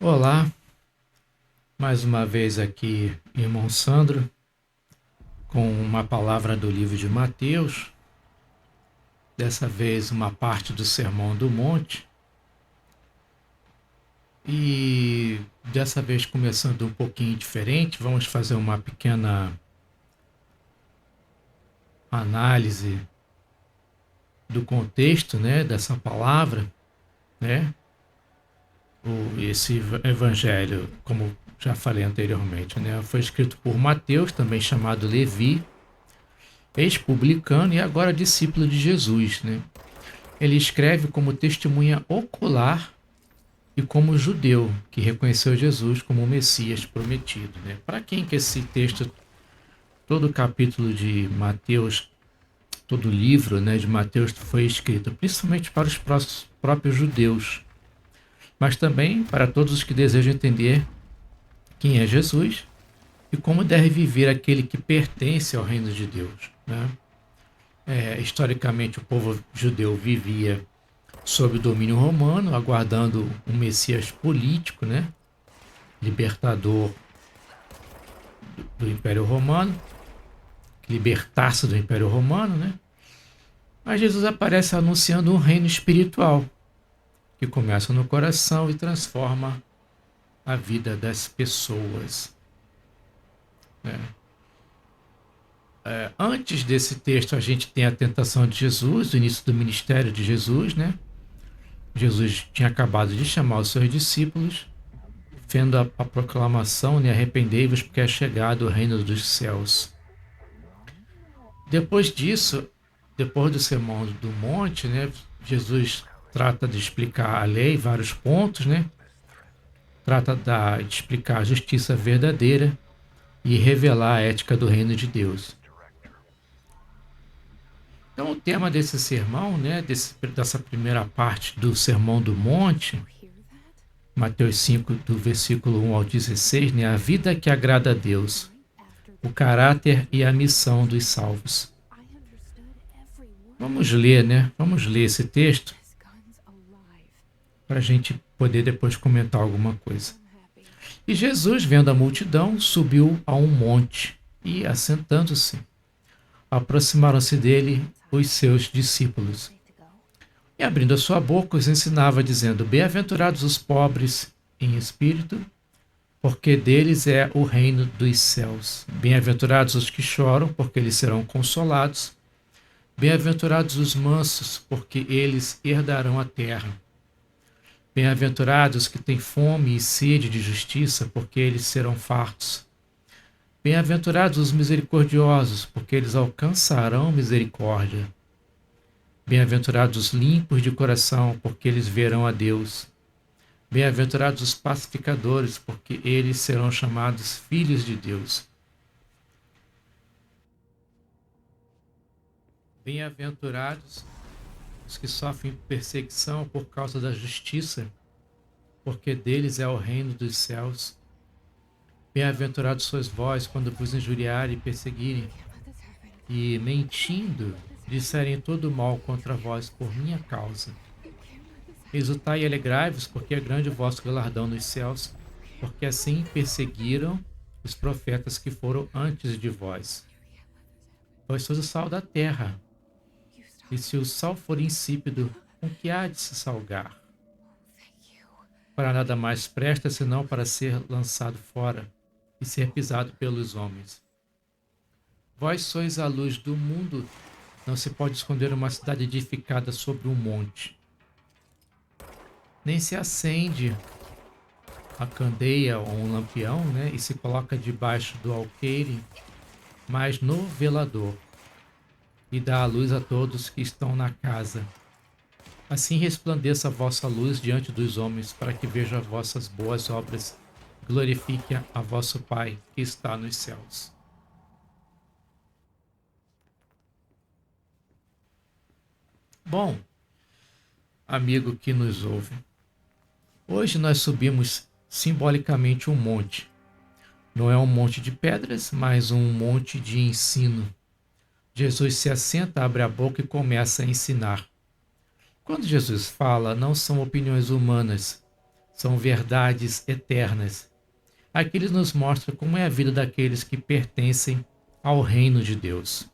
Olá, mais uma vez aqui, irmão Sandro, com uma palavra do livro de Mateus, dessa vez uma parte do Sermão do Monte, e dessa vez começando um pouquinho diferente, vamos fazer uma pequena análise do contexto, né, dessa palavra, né? Esse evangelho, como já falei anteriormente, né, foi escrito por Mateus, também chamado Levi, ex-publicano e agora discípulo de Jesus, né? Ele escreve como testemunha ocular e como judeu que reconheceu Jesus como o Messias prometido, né? Para quem que esse texto, todo o capítulo de Mateus, todo o livro, né, de Mateus foi escrito, principalmente para os próprios judeus, mas também para todos os que desejam entender quem é Jesus e como deve viver aquele que pertence ao reino de Deus, né? Historicamente, o povo judeu vivia sob o domínio romano, aguardando um Messias político, né? Libertador do Império Romano, que libertasse do Império Romano, né? Mas Jesus aparece anunciando um reino espiritual que começa no coração e transforma a vida das pessoas, né? Antes desse texto, a gente tem a tentação de Jesus, o início do ministério de Jesus, né? Jesus tinha acabado de chamar os seus discípulos, fazendo a proclamação, né? Arrependei-vos porque é chegado o reino dos céus. Depois disso, depois do Sermão do Monte, né? Jesus trata de explicar a lei, vários pontos, né? Trata de explicar a justiça verdadeira e revelar a ética do reino de Deus. Então, o tema desse sermão, né, dessa primeira parte do Sermão do Monte, Mateus 5, do versículo 1 ao 16, né, a vida que agrada a Deus, o caráter e a missão dos salvos. Vamos ler, né? Vamos ler esse texto para a gente poder depois comentar alguma coisa. E Jesus, vendo a multidão, subiu a um monte e, assentando-se, aproximaram-se dele os seus discípulos. E abrindo a sua boca, os ensinava, dizendo: Bem-aventurados os pobres em espírito, porque deles é o reino dos céus. Bem-aventurados os que choram, porque eles serão consolados. Bem-aventurados os mansos, porque eles herdarão a terra. Bem-aventurados que têm fome e sede de justiça, porque eles serão fartos. Bem-aventurados os misericordiosos, porque eles alcançarão misericórdia. Bem-aventurados os limpos de coração, porque eles verão a Deus. Bem-aventurados os pacificadores, porque eles serão chamados filhos de Deus. Bem-aventurados os que sofrem perseguição por causa da justiça, porque deles é o reino dos céus. Bem-aventurados sois vós quando vos injuriarem e perseguirem, e, mentindo, disserem todo mal contra vós por minha causa. Exultai e alegrai-vos, porque é grande o vosso galardão nos céus, porque assim perseguiram os profetas que foram antes de vós. Vós sois o sal da terra, e se o sal for insípido, com que há de se salgar? Para nada mais presta senão para ser lançado fora e ser pisado pelos homens. Vós sois a luz do mundo, não se pode esconder uma cidade edificada sobre um monte. Nem se acende a candeia ou um lampião, né, e se coloca debaixo do alqueire, mas no velador, e dá a luz a todos que estão na casa. Assim resplandeça a vossa luz diante dos homens, para que vejam as vossas boas obras, glorifique a vosso Pai que está nos céus. Bom, amigo que nos ouve, hoje nós subimos simbolicamente um monte. Não é um monte de pedras, mas um monte de ensino. Jesus se assenta, abre a boca e começa a ensinar. Quando Jesus fala, não são opiniões humanas, são verdades eternas. Aqui ele nos mostra como é a vida daqueles que pertencem ao reino de Deus.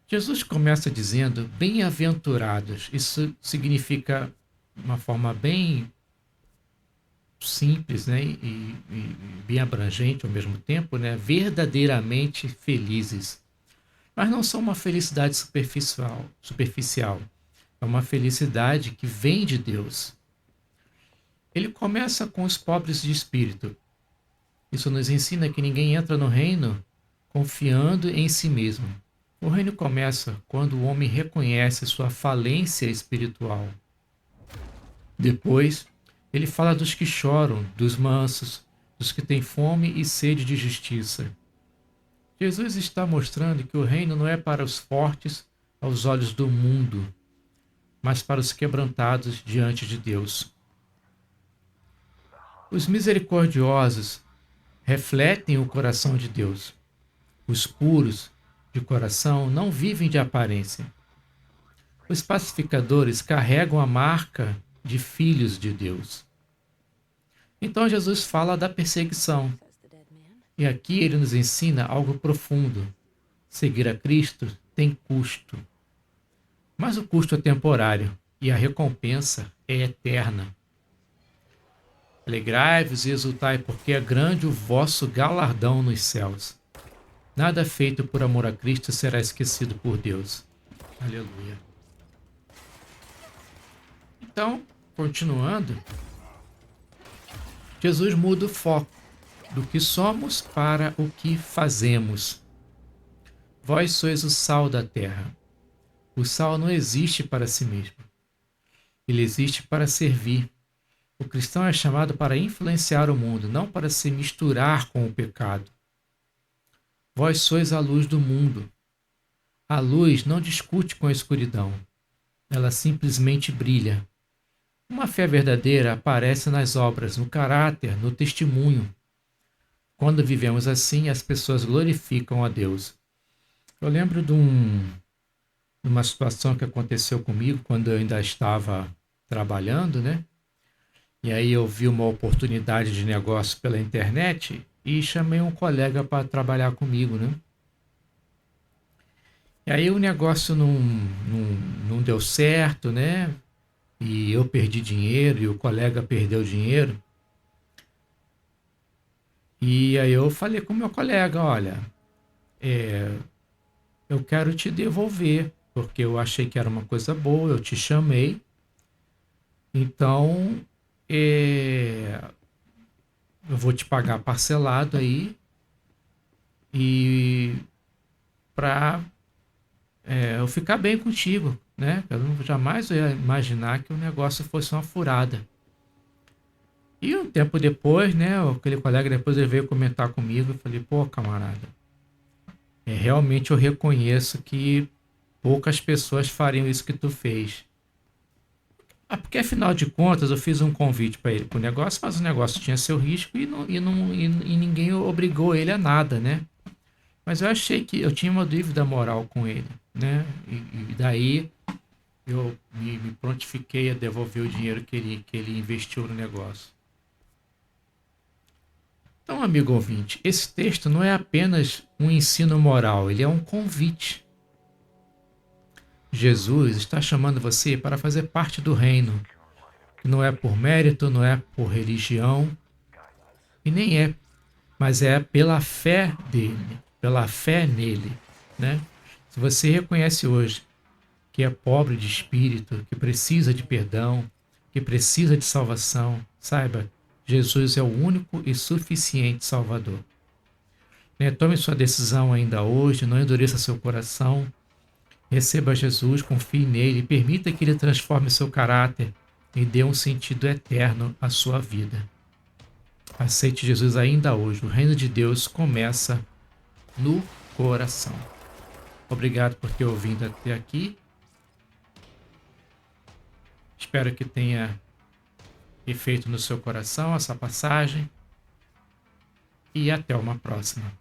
Jesus começa dizendo bem-aventurados. Isso significa, de uma forma bem simples, né, e bem abrangente ao mesmo tempo, né, verdadeiramente felizes. Mas não são uma felicidade superficial. É uma felicidade que vem de Deus. Ele começa com os pobres de espírito. Isso nos ensina que ninguém entra no reino confiando em si mesmo. O reino começa quando o homem reconhece sua falência espiritual. Depois, ele fala dos que choram, dos mansos, dos que têm fome e sede de justiça. Jesus está mostrando que o reino não é para os fortes aos olhos do mundo, mas para os quebrantados diante de Deus. Os misericordiosos refletem o coração de Deus. Os puros de coração não vivem de aparência. Os pacificadores carregam a marca de filhos de Deus. Então Jesus fala da perseguição. E aqui ele nos ensina algo profundo. Seguir a Cristo tem custo. Mas o custo é temporário e a recompensa é eterna. Alegrai-vos e exultai, porque é grande o vosso galardão nos céus. Nada feito por amor a Cristo será esquecido por Deus. Aleluia. Então, continuando, Jesus muda o foco do que somos para o que fazemos. Vós sois o sal da terra. O sal não existe para si mesmo. Ele existe para servir. O cristão é chamado para influenciar o mundo, não para se misturar com o pecado. Vós sois a luz do mundo. A luz não discute com a escuridão. Ela simplesmente brilha. Uma fé verdadeira aparece nas obras, no caráter, no testemunho. Quando vivemos assim, as pessoas glorificam a Deus. Eu lembro de uma situação que aconteceu comigo quando eu ainda estava trabalhando, né? E aí eu vi uma oportunidade de negócio pela internet e chamei um colega para trabalhar comigo, né? E aí o negócio não deu certo, né? E eu perdi dinheiro e o colega perdeu dinheiro. E aí eu falei com o meu colega, olha, eu quero te devolver, porque eu achei que era uma coisa boa, eu te chamei. Então, eu vou te pagar parcelado aí e para eu ficar bem contigo, né? Eu jamais ia imaginar que o negócio fosse uma furada. E um tempo depois, né, aquele colega depois ele veio comentar comigo e falei, pô, camarada, realmente eu reconheço que poucas pessoas fariam isso que tu fez. Porque afinal de contas eu fiz um convite para ele para o negócio, mas o negócio tinha seu risco e ninguém obrigou ele a nada, né? Mas eu achei que eu tinha uma dívida moral com ele, né? E daí eu me prontifiquei a devolver o dinheiro que ele investiu no negócio. Então, amigo ouvinte, esse texto não é apenas um ensino moral, ele é um convite. Jesus está chamando você para fazer parte do reino, que não é por mérito, não é por religião, e nem é, mas é pela fé dele, pela fé nele, né? Se você reconhece hoje que é pobre de espírito, que precisa de perdão, que precisa de salvação, saiba, Jesus é o único e suficiente Salvador. Né? Tome sua decisão ainda hoje, não endureça seu coração, receba Jesus, confie nele, permita que ele transforme seu caráter e dê um sentido eterno à sua vida. Aceite Jesus ainda hoje. O reino de Deus começa no coração. Obrigado por ter ouvido até aqui. Espero que tenha efeito no seu coração essa passagem. E até uma próxima.